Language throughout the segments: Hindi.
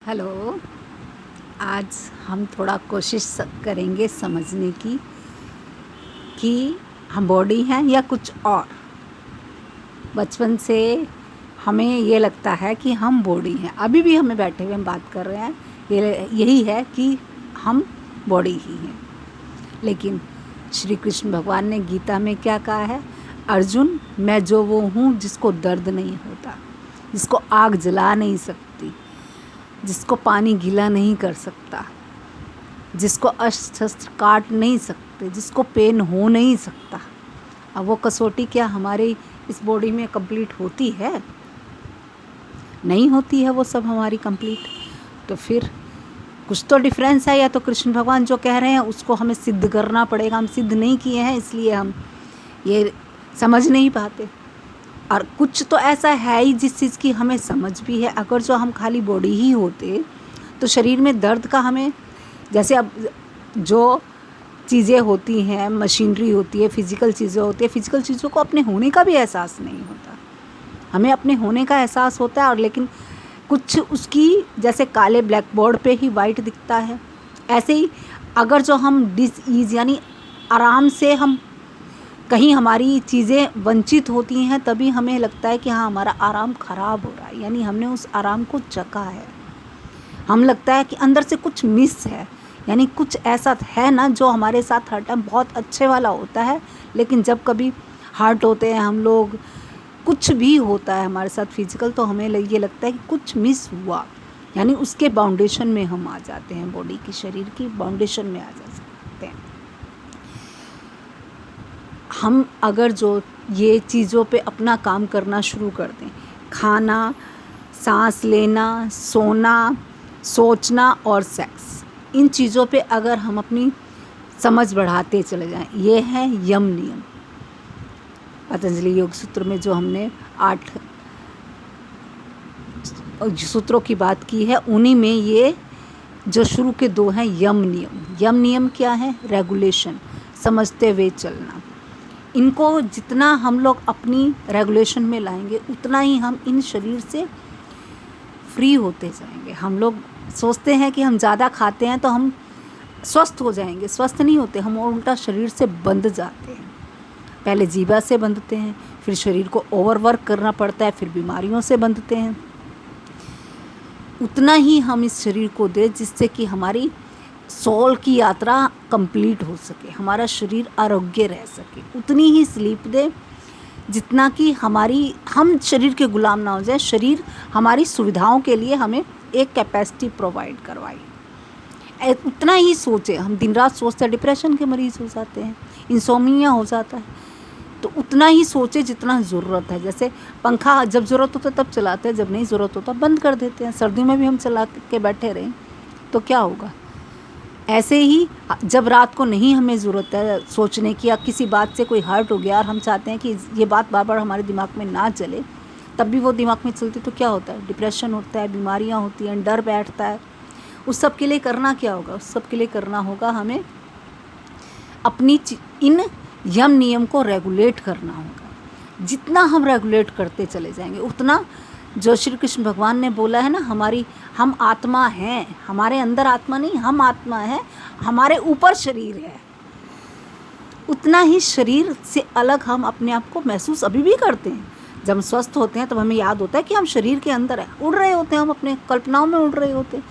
हेलो। आज हम थोड़ा कोशिश करेंगे समझने की कि हम बॉडी हैं या कुछ और। बचपन से हमें ये लगता है कि हम बॉडी हैं, अभी भी हमें बैठे हुए हम बात कर रहे हैं, यही है कि हम बॉडी ही हैं। लेकिन श्री कृष्ण भगवान ने गीता में क्या कहा है? अर्जुन, मैं जो वो हूँ जिसको दर्द नहीं होता, जिसको आग जला नहीं सकती, जिसको पानी गीला नहीं कर सकता, जिसको अस्त्र शस्त्र काट नहीं सकते, जिसको पेन हो नहीं सकता। अब वो कसौटी क्या हमारे इस बॉडी में कंप्लीट होती है? नहीं होती है वो सब हमारी कंप्लीट। तो फिर कुछ तो डिफरेंस है, या तो कृष्ण भगवान जो कह रहे हैं उसको हमें सिद्ध करना पड़ेगा। हम सिद्ध नहीं किए हैं, इसलिए हम ये समझ नहीं पाते। और कुछ तो ऐसा है ही जिस चीज़ की हमें समझ भी है। अगर जो हम खाली बॉडी ही होते तो शरीर में दर्द का हमें, जैसे अब जो चीज़ें होती हैं, मशीनरी होती है, फिज़िकल चीज़ें होती है, फिज़िकल चीज़ों को अपने होने का भी एहसास नहीं होता। हमें अपने होने का एहसास होता है, और लेकिन कुछ उसकी, जैसे काले ब्लैक बोर्ड पे ही वाइट दिखता है, ऐसे ही अगर जो हम डिसईज़ यानी आराम से हम कहीं हमारी चीज़ें वंचित होती हैं, तभी हमें लगता है कि हाँ, हमारा आराम ख़राब हो रहा है, यानी हमने उस आराम को चखा है। हम लगता है कि अंदर से कुछ मिस है, यानी कुछ ऐसा है ना जो हमारे साथ हर टाइम बहुत अच्छे वाला होता है, लेकिन जब कभी हर्ट होते हैं हम लोग, कुछ भी होता है हमारे साथ फिजिकल, तो हमें ये लगता है कि कुछ मिस हुआ, यानी उसके बाउंडेशन में हम आ जाते हैं, बॉडी की, शरीर की बाउंडेशन में आ जाते हैं। हम अगर जो ये चीज़ों पे अपना काम करना शुरू कर दें, खाना, सांस लेना, सोना, सोचना और सेक्स, इन चीज़ों पे अगर हम अपनी समझ बढ़ाते चले जाएं, ये है यम नियम। पतंजलि योग सूत्र में जो हमने 8 सूत्रों की बात की है, उन्हीं में ये जो शुरू के 2 हैं यम नियम। यम नियम क्या है? रेगुलेशन, समझते हुए चलना। इनको जितना हम लोग अपनी रेगुलेशन में लाएंगे, उतना ही हम इन शरीर से फ्री होते जाएंगे। हम लोग सोचते हैं कि हम ज़्यादा खाते हैं तो हम स्वस्थ हो जाएंगे, स्वस्थ नहीं होते, हम और उल्टा शरीर से बंध जाते हैं। पहले जीवा से बंधते हैं, फिर शरीर को ओवरवर्क करना पड़ता है, फिर बीमारियों से बंधते हैं। उतना ही हम इस शरीर को दें जिससे कि हमारी सोल की यात्रा कंप्लीट हो सके, हमारा शरीर आरोग्य रह सके। उतनी ही स्लीप दे जितना कि हम शरीर के गुलाम ना हो जाए। शरीर हमारी सुविधाओं के लिए हमें एक कैपेसिटी प्रोवाइड करवाए, उतना ही सोचे। हम दिन रात सोचते हैं, डिप्रेशन के मरीज हो जाते हैं, इंसोम्निया हो जाता है। तो उतना ही सोचे जितना ज़रूरत है। जैसे पंखा जब ज़रूरत होता है तब चलाते हैं, जब नहीं ज़रूरत होता बंद कर देते हैं। सर्दियों में भी हम चला के बैठे रहें तो क्या होगा? ऐसे ही जब रात को नहीं हमें ज़रूरत है सोचने की, या किसी बात से कोई हर्ट हो गया और हम चाहते हैं कि ये बात बार बार हमारे दिमाग में ना चले, तब भी वो दिमाग में चलती, तो क्या होता है? डिप्रेशन होता है, बीमारियां होती हैं, डर बैठता है। उस सब के लिए करना क्या होगा? उस सब के लिए करना होगा हमें अपनी इन यम नियम को रेगुलेट करना होगा। जितना हम रेगुलेट करते चले जाएंगे, उतना, जो श्री कृष्ण भगवान ने बोला है ना, हम आत्मा हैं, हमारे अंदर आत्मा नहीं, हम आत्मा है, हमारे ऊपर शरीर है, उतना ही शरीर से अलग हम अपने आप को महसूस अभी भी करते हैं। जब हम स्वस्थ होते हैं तब हमें याद होता है कि हम शरीर के अंदर है, उड़ रहे होते हैं, हम अपने कल्पनाओं में उड़ रहे होते हैं।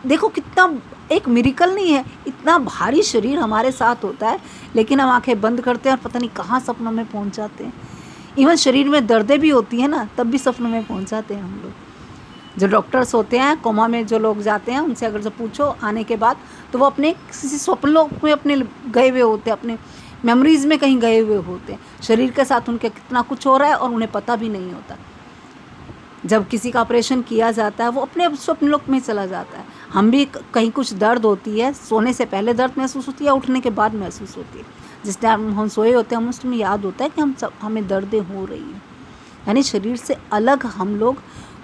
देखो कितना एक मिरेकल नहीं है, इतना भारी शरीर हमारे साथ होता है, लेकिन हम आंखें बंद करते हैं और पता नहीं कहाँ सपनों में पहुंच जाते हैं। इवन शरीर में दर्दें भी होती हैं ना, तब भी सपनों में पहुंच जाते हैं हम लोग। जो डॉक्टर्स होते हैं, कोमा में जो लोग जाते हैं, उनसे अगर जब पूछो आने के बाद, तो वो अपने किसी स्वप्न लोक में अपने गए हुए होते हैं, अपने मेमोरीज़ में कहीं गए हुए होते हैं। शरीर के साथ उनके कितना कुछ हो रहा है और उन्हें पता भी नहीं होता। जब किसी का ऑपरेशन किया जाता है, वो अपने स्वप्न लोक में चला जाता है। हम भी कहीं कुछ दर्द होती है, सोने से पहले दर्द महसूस होती है, उठने के बाद महसूस होती है। जिस टाइम हम सोए होते हैं, हम उस टाइम याद होता है कि हमें दर्दें हो रही हैं। यानी शरीर से अलग हम लोग,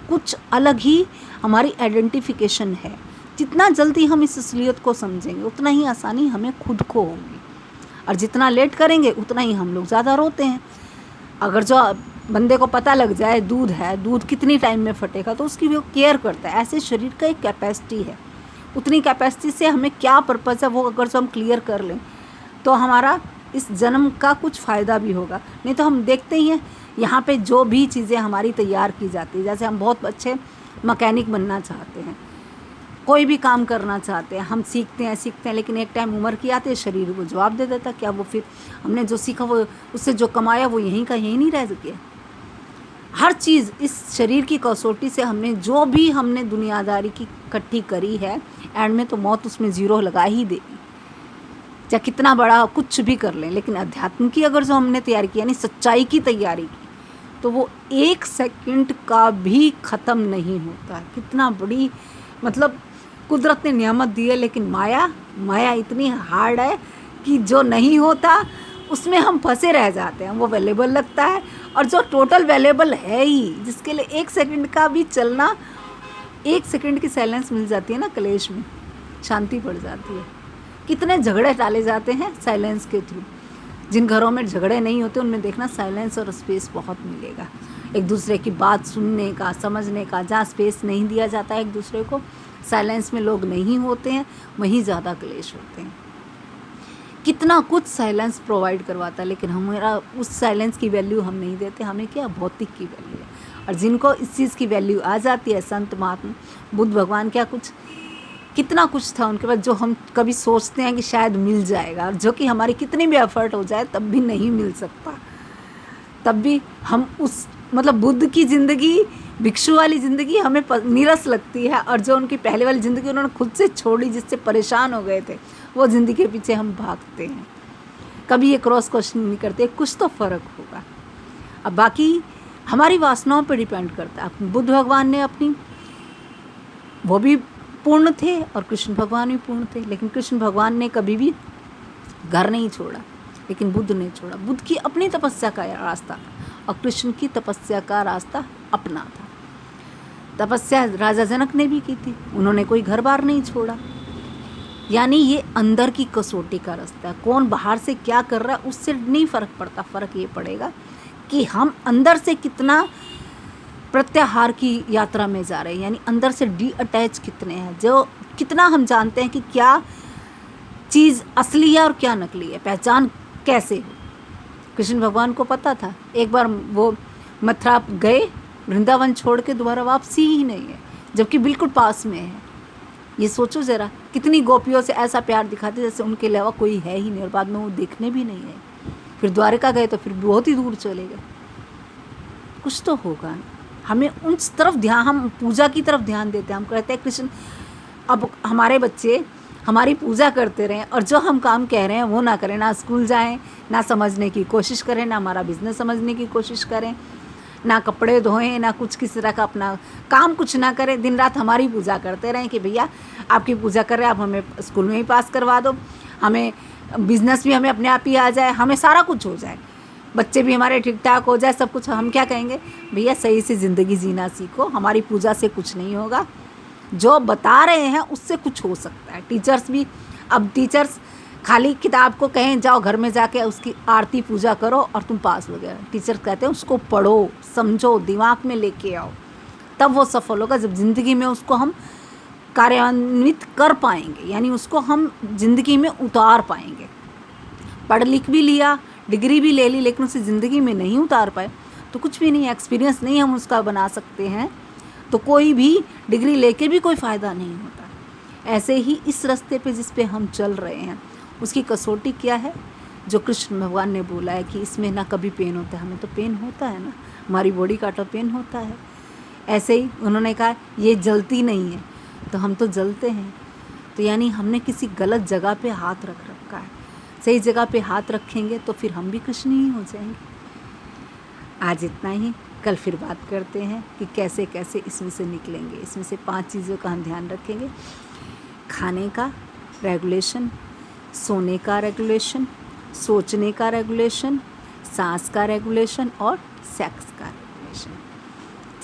कुछ अलग ही हमारी आइडेंटिफिकेशन है। जितना जल्दी हम इस असलियत को समझेंगे, उतना ही आसानी हमें खुद को होगी। और जितना लेट करेंगे उतना ही हम लोग ज़्यादा रोते हैं। अगर जो बंदे को पता लग जाए दूध है, दूध कितनी टाइम में फटेगा, तो उसकी वो केयर करता है। ऐसे शरीर का एक कैपेसिटी है, उतनी कैपेसिटी से हमें क्या पर्पज़ है वो अगर जो हम क्लियर कर लें तो हमारा इस जन्म का कुछ फ़ायदा भी होगा। नहीं तो हम देखते ही हैं यहाँ पे जो भी चीज़ें हमारी तैयार की जाती है, जैसे हम बहुत अच्छे मैकेनिक बनना चाहते हैं, कोई भी काम करना चाहते हैं, हम सीखते हैं, लेकिन एक टाइम उम्र की आती है, शरीर वो जवाब दे देता, क्या वो फिर हमने जो सीखा वो उससे जो कमाया वो यहीं का यहीं नहीं रह गया। हर चीज़ इस शरीर की कसौटी से हमने जो भी हमने दुनियादारी की इकट्ठी करी है, एंड में तो मौत उसमें ज़ीरो लगा ही देगी, चाहे कितना बड़ा कुछ भी कर लें। लेकिन अध्यात्म की अगर जो हमने तैयारी की, यानी सच्चाई की तैयारी की, तो वो 1 सेकंड का भी ख़त्म नहीं होता है। कितना बड़ी मतलब कुदरत ने नियामत दी है, लेकिन माया इतनी हार्ड है कि जो नहीं होता उसमें हम फंसे रह जाते हैं। वो वैल्यूबल लगता है, और जो टोटल वैल्यूबल है ही, जिसके लिए 1 सेकंड का भी चलना, 1 सेकंड की साइलेंस मिल जाती है ना, कलेश में शांति पड़ जाती है। कितने झगड़े टाले जाते हैं साइलेंस के थ्रू। जिन घरों में झगड़े नहीं होते उनमें देखना साइलेंस और स्पेस बहुत मिलेगा, एक दूसरे की बात सुनने का, समझने का। जहाँ स्पेस नहीं दिया जाता है एक दूसरे को, साइलेंस में लोग नहीं होते हैं, वहीं ज़्यादा क्लेश होते हैं। कितना कुछ साइलेंस प्रोवाइड करवाता है, लेकिन हमारा उस साइलेंस की वैल्यू हम नहीं देते। हमें क्या, भौतिक की वैल्यू है। और जिनको इस चीज़ की वैल्यू आ जाती है, संत महात्मा, बुद्ध भगवान, क्या कुछ कितना कुछ था उनके पास जो हम कभी सोचते हैं कि शायद मिल जाएगा, और जो कि हमारी कितनी भी एफर्ट हो जाए तब भी नहीं मिल सकता। तब भी हम उस मतलब बुद्ध की ज़िंदगी, भिक्षु वाली ज़िंदगी हमें नीरस लगती है, और जो उनकी पहले वाली ज़िंदगी उन्होंने खुद से छोड़ी, जिससे परेशान हो गए थे, वो ज़िंदगी के पीछे हम भागते हैं। कभी ये क्रॉस क्वेश्चन नहीं करते, कुछ तो फ़र्क होगा। अब बाकी हमारी वासनाओं पर डिपेंड करता है। बुद्ध भगवान ने अपनी, वो भी पूर्ण थे और कृष्ण भगवान भी पूर्ण थे, लेकिन कृष्ण भगवान ने कभी भी घर नहीं छोड़ा, लेकिन बुद्ध ने छोड़ा। बुद्ध की अपनी तपस्या का रास्ता था और कृष्ण की तपस्या का रास्ता अपना था। तपस्या राजा जनक ने भी की थी, उन्होंने कोई घर बार नहीं छोड़ा। यानी ये अंदर की कसौटी का रास्ता है। कौन बाहर से क्या कर रहा है उससे नहीं फ़र्क पड़ता, फ़र्क ये पड़ेगा कि हम अंदर से कितना प्रत्याहार की यात्रा में जा रहे हैं, यानी अंदर से डी अटैच कितने हैं, जो कितना हम जानते हैं कि क्या चीज़ असली है और क्या नकली है, पहचान कैसे हो। कृष्ण भगवान को पता था। एक बार वो मथुरा गए, वृंदावन छोड़ के दोबारा वापसी ही नहीं है, जबकि बिल्कुल पास में है। ये सोचो ज़रा, कितनी गोपियों से ऐसा प्यार दिखाते जैसे उनके अलावा कोई है ही नहीं, और बाद में वो देखने भी नहीं है। फिर द्वारका गए तो फिर बहुत ही दूर चले गए। कुछ तो होगा ना, हमें उस तरफ ध्यान, हम पूजा की तरफ ध्यान देते हैं। हम कहते हैं कृष्ण, अब हमारे बच्चे हमारी पूजा करते रहें और जो हम काम कह रहे हैं वो ना करें, ना स्कूल जाएं, ना समझने की कोशिश करें, ना हमारा बिजनेस समझने की कोशिश करें, ना कपड़े धोएं, ना कुछ किसी तरह का अपना काम कुछ ना करें, दिन रात हमारी पूजा करते रहें कि भैया आपकी पूजा कर रहे हैं, आप हमें स्कूल में ही पास करवा दो, हमें बिज़नेस भी हमें अपने आप ही आ जाए, हमें सारा कुछ हो जाए, बच्चे भी हमारे ठीक ठाक हो जाए, सब कुछ। हम क्या कहेंगे, भैया सही से ज़िंदगी जीना सीखो, हमारी पूजा से कुछ नहीं होगा, जो बता रहे हैं उससे कुछ हो सकता है। टीचर्स भी, अब टीचर्स खाली किताब को कहें जाओ घर में जाके उसकी आरती पूजा करो और तुम पास हो गए, टीचर्स कहते हैं उसको पढ़ो, समझो, दिमाग में लेके आओ, तब वो सफल होगा। जब ज़िंदगी में उसको हम कार्यान्वित कर पाएंगे, यानी उसको हम ज़िंदगी में उतार पाएंगे। पढ़ लिख भी लिया, डिग्री भी ले ली, लेकिन उसे ज़िंदगी में नहीं उतार पाए तो कुछ भी नहीं, एक्सपीरियंस नहीं हम उसका बना सकते हैं, तो कोई भी डिग्री लेके भी कोई फ़ायदा नहीं होता। ऐसे ही इस रास्ते पे जिस पे हम चल रहे हैं उसकी कसौटी क्या है, जो कृष्ण भगवान ने बोला है कि इसमें ना कभी पेन होता है। हमें तो पेन होता है ना, हमारी बॉडी का तो पेन होता है। ऐसे ही उन्होंने कहा ये जलती नहीं है, तो हम तो जलते हैं। तो यानी हमने किसी गलत जगह पे हाथ रख रखा है। सही जगह पे हाथ रखेंगे तो फिर हम भी कृष्ण ही हो जाएंगे। आज इतना ही, कल फिर बात करते हैं कि कैसे कैसे इसमें से निकलेंगे। इसमें से 5 चीज़ों का हम ध्यान रखेंगे: खाने का रेगुलेशन, सोने का रेगुलेशन, सोचने का रेगुलेशन, सांस का रेगुलेशन और सेक्स का रेगुलेशन।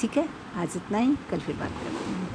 ठीक है, आज इतना ही, कल फिर बात करते हैं।